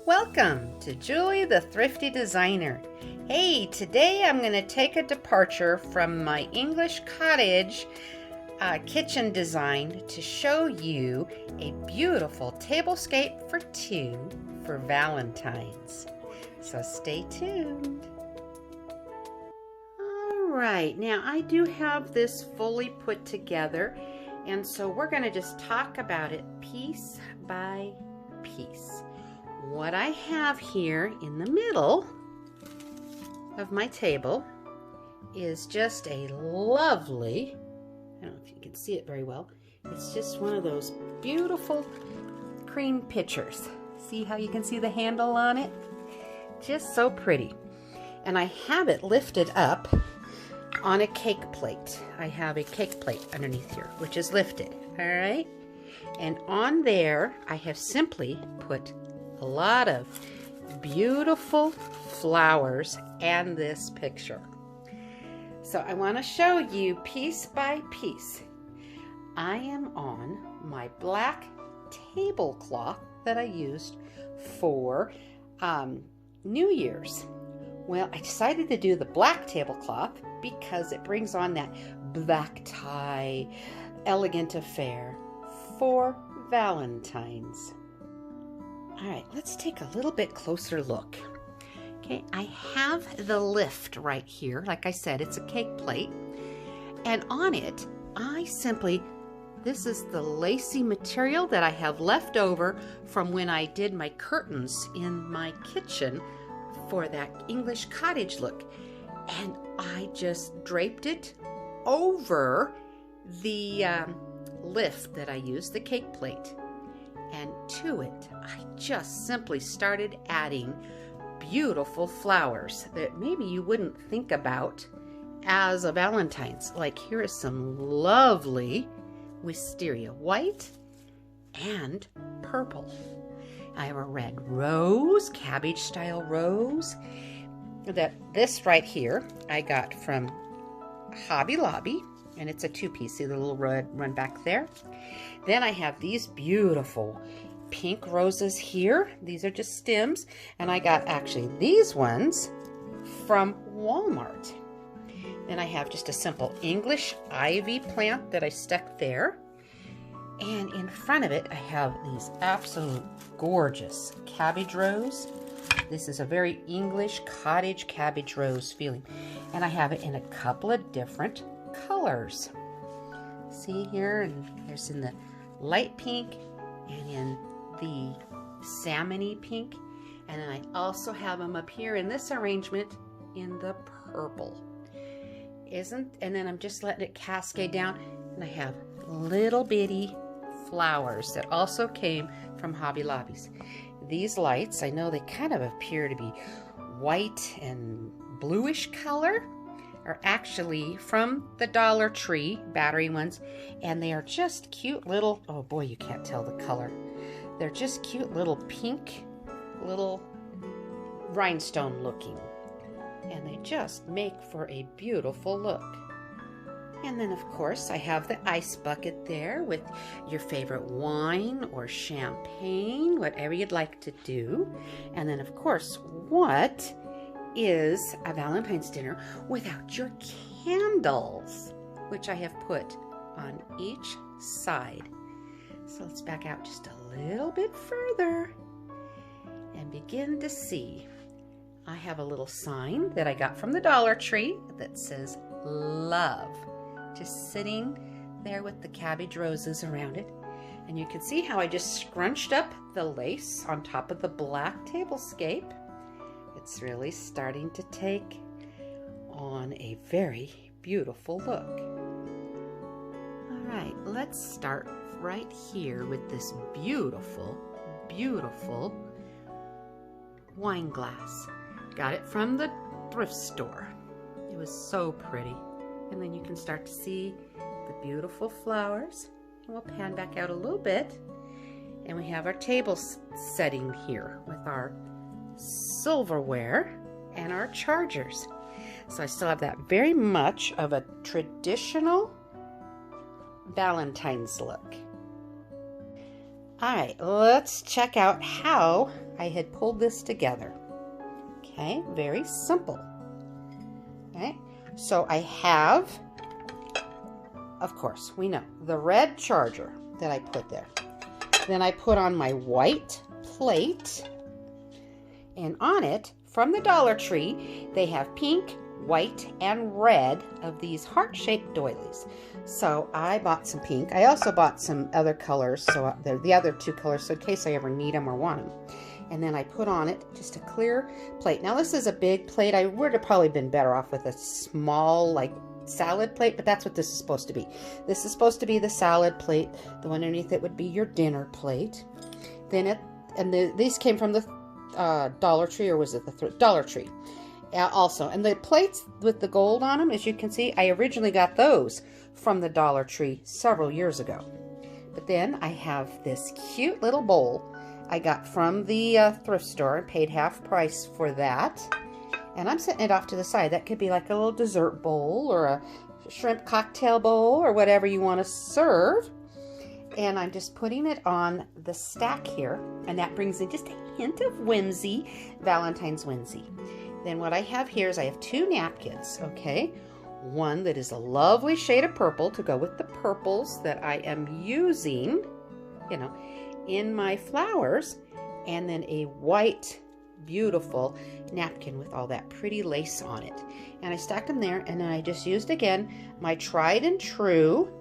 Welcome to Julie the Thrifty Designer. Hey, today I'm going to take a departure from my English cottage kitchen design to show you a beautiful tablescape for two for Valentine's. So stay tuned. All right, now I do have this fully put together, and so we're going to just talk about it piece by piece. What I have here in the middle of my table is just a lovely, I don't know if you can see it very well, it's just one of those beautiful cream pitchers. See how you can see the handle on it? Just so pretty. And I have it lifted up on a cake plate. I have a cake plate underneath here, which is lifted, all right? And on there, I have simply put a lot of beautiful flowers and this picture. So I want to show you piece by piece. I am on my black tablecloth that I used for New Year's. Well, I decided to do the black tablecloth because it brings on that black tie, elegant affair for Valentine's. All right, let's take a little bit closer look. Okay, I have the lift right here. Like I said, it's a cake plate. And on it, this is the lacy material that I have left over from when I did my curtains in my kitchen for that English cottage look. And I just draped it over the lift that I used, the cake plate. And to it, I just simply started adding beautiful flowers that maybe you wouldn't think about as a Valentine's. Like here is some lovely wisteria, white and purple. I have a red rose, cabbage style rose. This right here I got from Hobby Lobby, and it's a two-piece. See the little red run back there? Then I have these beautiful pink roses here. These are just stems, and I got actually these ones from Walmart. Then I have just a simple English ivy plant that I stuck there. And in front of it, I have these absolute gorgeous cabbage rose. This is a very English cottage cabbage rose feeling. And I have it in a couple of different colors. See here, and there's in the light pink and in the salmony pink. And then I also have them up here in this arrangement in the purple. And then I'm just letting it cascade down, and I have little bitty flowers that also came from Hobby Lobbies. These lights, I know they kind of appear to be white and bluish color, are actually from the Dollar Tree battery ones, and they are just cute little, oh boy, you can't tell the color. They're just cute little pink, little rhinestone looking, and they just make for a beautiful look. And then of course I have the ice bucket there with your favorite wine or champagne, whatever you'd like to do. And then of course, what is a Valentine's dinner without your candles, which I have put on each side. So let's back out just a little bit further and begin to see. I have a little sign that I got from the Dollar Tree that says love, just sitting there with the cabbage roses around it. And you can see how I just scrunched up the lace on top of the black tablescape. It's really starting to take on a very beautiful look. All right, let's start right here with this beautiful, beautiful wine glass. Got it from the thrift store. It was so pretty. And then you can start to see the beautiful flowers. And we'll pan back out a little bit. And we have our table setting here with our silverware and our chargers. So I still have that very much of a traditional Valentine's look. All right, let's check out how I had pulled this together. Okay, very simple. Okay, so I have, of course, we know, the red charger that I put there. Then I put on my white plate, and on it, from the Dollar Tree, they have pink, white, and red of these heart-shaped doilies. So I bought some pink. I also bought some other colors, so the other two colors, so in case I ever need them or want them. And then I put on it just a clear plate. Now this is a big plate. I would have probably been better off with a small, like, salad plate, but that's what this is supposed to be. This is supposed to be the salad plate. The one underneath it would be your dinner plate. Then these came from the Dollar Tree, or was it the Dollar Tree? Also, and the plates with the gold on them, as you can see, I originally got those from the Dollar Tree several years ago. But then I have this cute little bowl I got from the thrift store and paid half price for that. And I'm setting it off to the side. That could be like a little dessert bowl or a shrimp cocktail bowl or whatever you want to serve. And I'm just putting it on the stack here, and that brings in just a hint of whimsy, Valentine's whimsy. Then what I have here is I have two napkins, okay? One that is a lovely shade of purple to go with the purples that I am using, you know, in my flowers, and then a white, beautiful napkin with all that pretty lace on it. And I stacked them there, and then I just used again my tried and true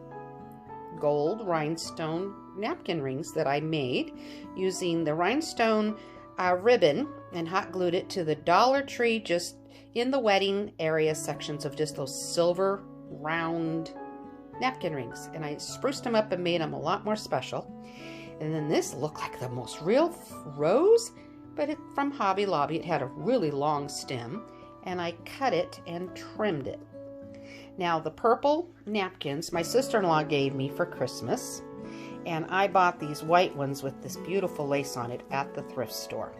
gold rhinestone napkin rings that I made using the rhinestone ribbon, and hot glued it to the Dollar Tree just in the wedding area sections of just those silver round napkin rings. And I spruced them up and made them a lot more special. And then this looked like the most real rose, but from Hobby Lobby. It had a really long stem, and I cut it and trimmed it. Now the purple napkins my sister-in-law gave me for Christmas, and I bought these white ones with this beautiful lace on it at the thrift store.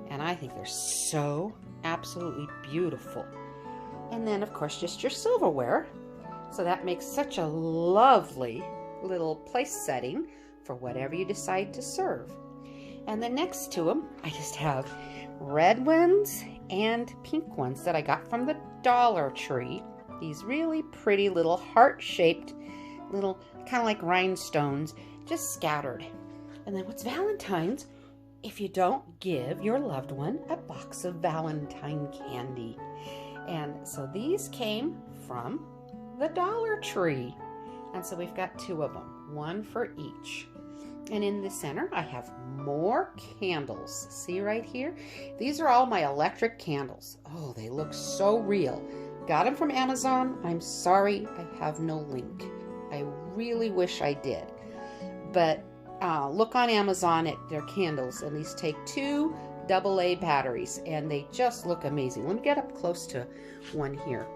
And I think they're so absolutely beautiful. And then of course just your silverware. So that makes such a lovely little place setting for whatever you decide to serve. And then next to them, I just have red ones and pink ones that I got from the Dollar Tree. These really pretty little heart-shaped little, kind of like rhinestones, just scattered. And then what's Valentine's if you don't give your loved one a box of Valentine candy? And so these came from the Dollar Tree. And so we've got two of them, one for each. And in the center, I have more candles. See right here? These are all my electric candles. Oh, they look so real. Got them from Amazon. I'm sorry I have no link. I really wish I did. But look on Amazon at their candles, and these take 2 AA batteries, and they just look amazing. Let me get up close to one here.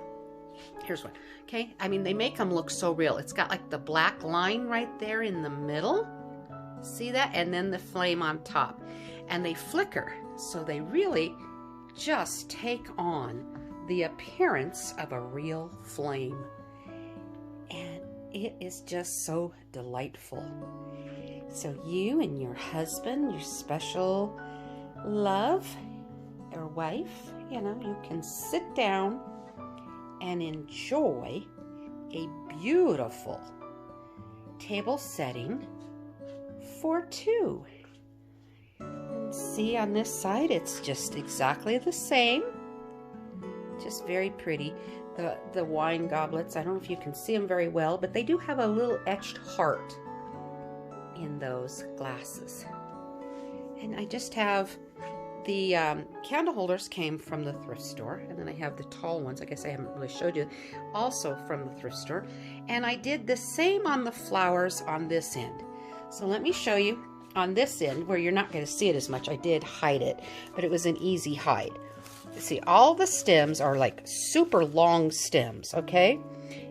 Here's one. Okay, I mean, they make them look so real. It's got like the black line right there in the middle. See that? And then the flame on top. And they flicker, so they really just take on the appearance of a real flame. And it is just so delightful. So you and your husband, your special love or wife, you know, you can sit down and enjoy a beautiful table setting for 2. And see, on this side, it's just exactly the same. Just very pretty. The wine goblets, I don't know if you can see them very well, but they do have a little etched heart in those glasses. And I just have the candle holders came from the thrift store, and then I have the tall ones, I guess I haven't really showed you, also from the thrift store. And I did the same on the flowers on this end. So let me show you on this end where you're not going to see it as much. I did hide it, but it was an easy hide. See, all the stems are like super long stems, okay?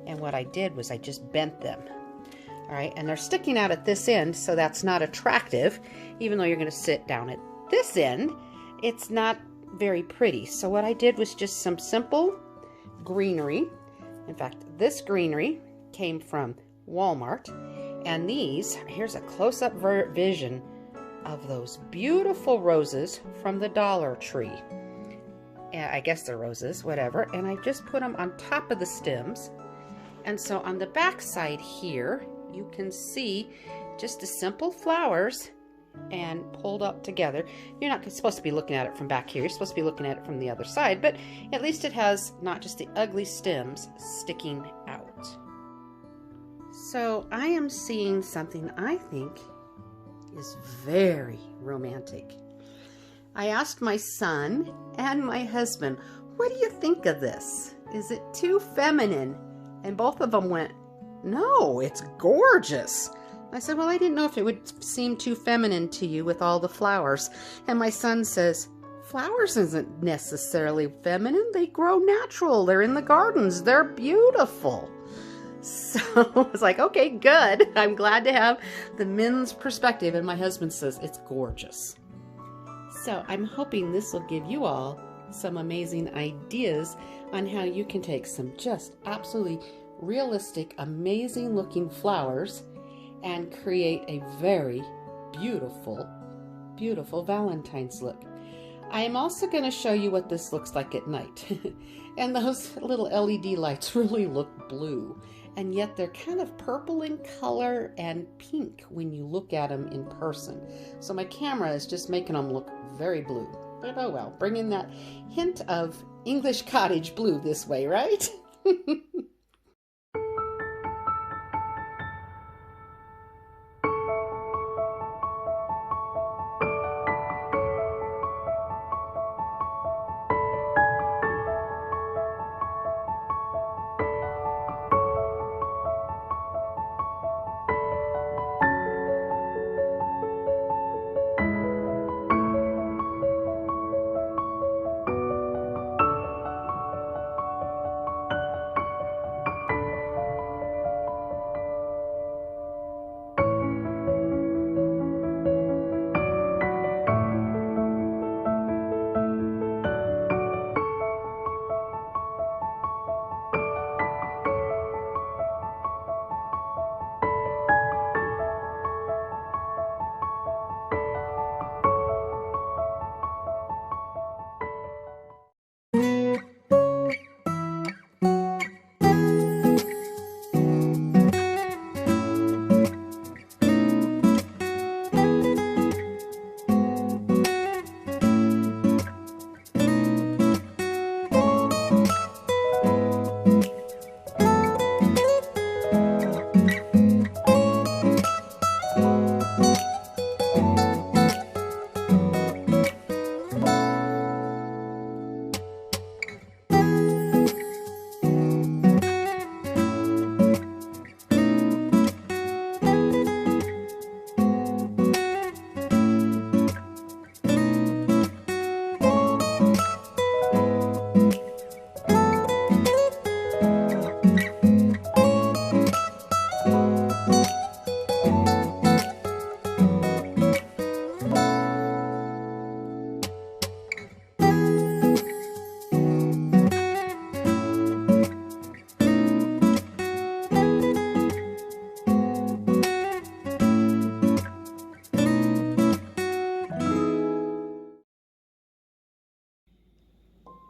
And what I did was I just bent them. All right, and they're sticking out at this end, so that's not attractive. Even though you're going to sit down at this end, it's not very pretty. So what I did was just some simple greenery. In fact, this greenery came from Walmart, And here's a close-up vision of those beautiful roses from the Dollar Tree. I guess they're roses, whatever. And I just put them on top of the stems. And so on the back side here, you can see just the simple flowers and pulled up together. You're not supposed to be looking at it from back here. You're supposed to be looking at it from the other side, but at least it has not just the ugly stems sticking out. So I am seeing something I think is very romantic. I asked my son and my husband, what do you think of this? Is it too feminine? And both of them went, no, it's gorgeous. I said, well, I didn't know if it would seem too feminine to you with all the flowers. And my son says, flowers isn't necessarily feminine. They grow natural. They're in the gardens. They're beautiful. So I was like, okay, good. I'm glad to have the men's perspective. And my husband says, it's gorgeous. So I'm hoping this will give you all some amazing ideas on how you can take some just absolutely realistic, amazing looking flowers and create a very beautiful, beautiful Valentine's look. I am also going to show you what this looks like at night. And those little LED lights really look blue. And yet they're kind of purple in color and pink when you look at them in person. So my camera is just making them look very blue. But oh well, bring in that hint of English cottage blue this way, right?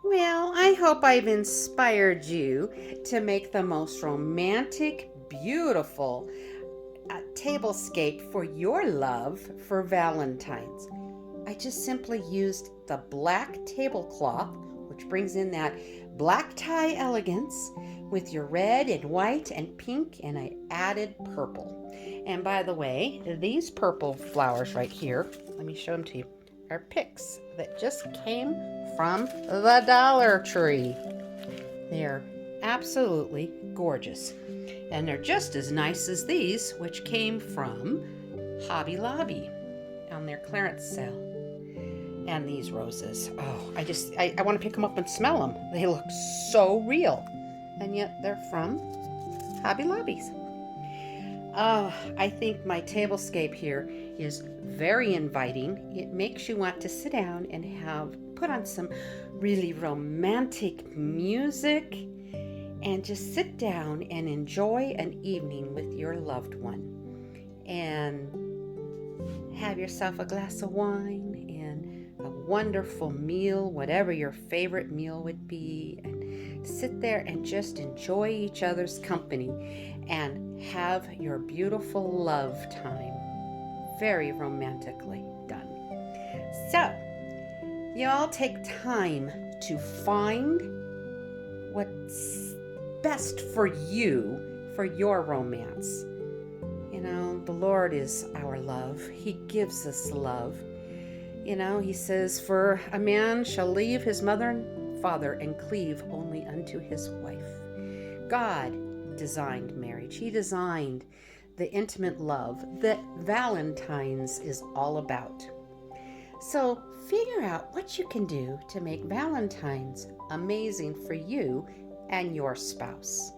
Well, I hope I've inspired you to make the most romantic, beautiful tablescape for your love for Valentine's. I just simply used the black tablecloth, which brings in that black tie elegance with your red and white and pink, and I added purple. And by the way, these purple flowers right here, let me show them to you, are picks that just came from the Dollar Tree. They're absolutely gorgeous. And they're just as nice as these, which came from Hobby Lobby on their clearance sale. And these roses, oh, I want to pick them up and smell them. They look so real. And yet they're from Hobby Lobbies. Oh, I think my tablescape here is very inviting. It makes you want to sit down and put on some really romantic music and just sit down and enjoy an evening with your loved one. and have yourself a glass of wine and a wonderful meal, whatever your favorite meal would be, and sit there and just enjoy each other's company and have your beautiful love time. Very romantically done. So, you all take time to find what's best for you, for your romance. You know, the Lord is our love. He gives us love. You know, he says, for a man shall leave his mother and father and cleave only unto his wife. God designed marriage. He designed the intimate love that Valentine's is all about. So figure out what you can do to make Valentine's amazing for you and your spouse.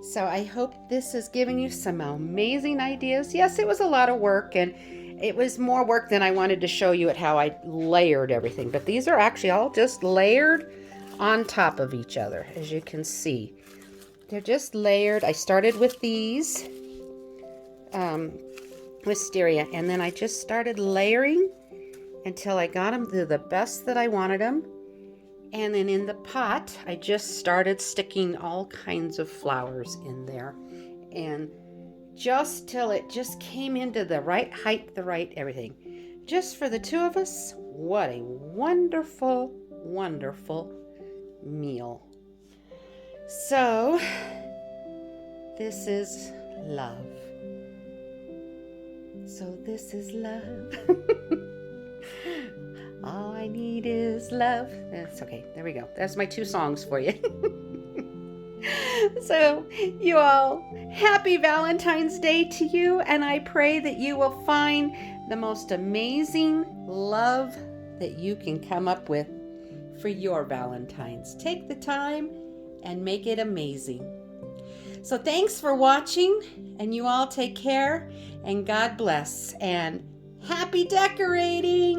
So I hope this has given you some amazing ideas. Yes, it was a lot of work, and it was more work than I wanted to show you at how I layered everything. But these are actually all just layered on top of each other, as you can see. They're just layered. I started with these wisteria, and then I just started layering until I got them to the best that I wanted them. And then in the pot, I just started sticking all kinds of flowers in there. And just till it just came into the right height, the right everything. Just for the two of us, what a wonderful, wonderful meal. So, this is love. So this is love. All I need is love. That's okay. There we go. That's my 2 songs for you. So, you all, happy Valentine's Day to you, and I pray that you will find the most amazing love that you can come up with for your Valentine's. Take the time and make it amazing. So thanks for watching, and you all take care, and God bless, and happy decorating!